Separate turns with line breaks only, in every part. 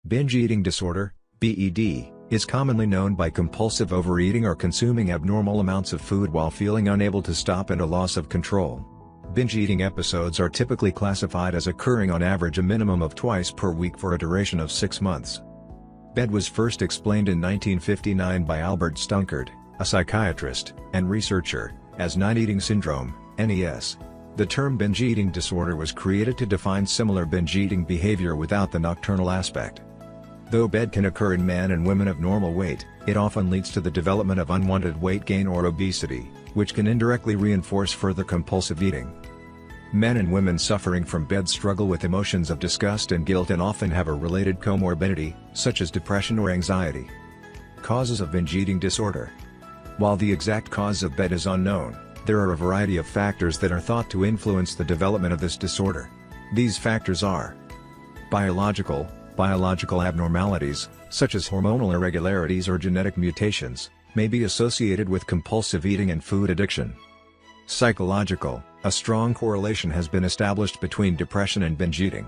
Binge eating disorder, BED, is commonly known by compulsive overeating or consuming abnormal amounts of food while feeling unable to stop and a loss of control. Binge eating episodes are typically classified as occurring on average a minimum of twice per week for a duration of 6 months. BED was first explained in 1959 by Albert Stunkard, a psychiatrist and researcher, as night eating syndrome, NES. The term binge eating disorder was created to define similar binge eating behavior without the nocturnal aspect. Though BED can occur in men and women of normal weight, it often leads to the development of unwanted weight gain or obesity, which can indirectly reinforce further compulsive eating. Men and women suffering from BED struggle with emotions of disgust and guilt and often have a related comorbidity, such as depression or anxiety. Causes of binge eating disorder. While the exact cause of BED is unknown, there are a variety of factors that are thought to influence the development of this disorder. These factors are biological abnormalities, such as hormonal irregularities or genetic mutations, may be associated with compulsive eating and food addiction. Psychological, a strong correlation has been established between depression and binge eating.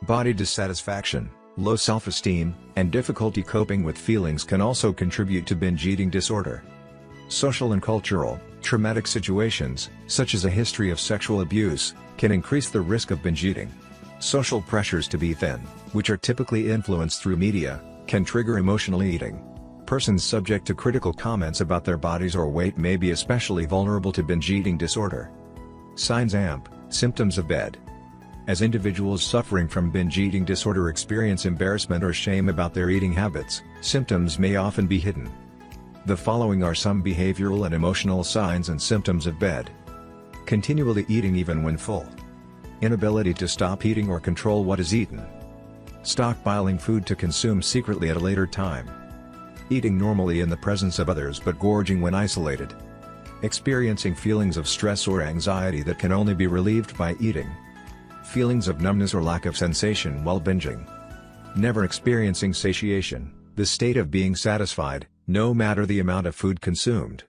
Body dissatisfaction, low self-esteem, and difficulty coping with feelings can also contribute to binge eating disorder. Social and cultural, traumatic situations, such as a history of sexual abuse, can increase the risk of binge eating. Social pressures to be thin, which are typically influenced through media, can trigger emotional eating. Persons subject to critical comments about their bodies or weight may be especially vulnerable to binge eating disorder. Signs and symptoms of BED. As individuals suffering from binge eating disorder experience embarrassment or shame about their eating habits, symptoms may often be hidden. The following are some behavioral and emotional signs and symptoms of BED. Continually eating even when full. Inability to stop eating or control what is eaten. Stockpiling food to consume secretly at a later time. Eating normally in the presence of others but gorging when isolated. Experiencing feelings of stress or anxiety that can only be relieved by eating. Feelings of numbness or lack of sensation while binging. Never experiencing satiation, the state of being satisfied, no matter the amount of food consumed.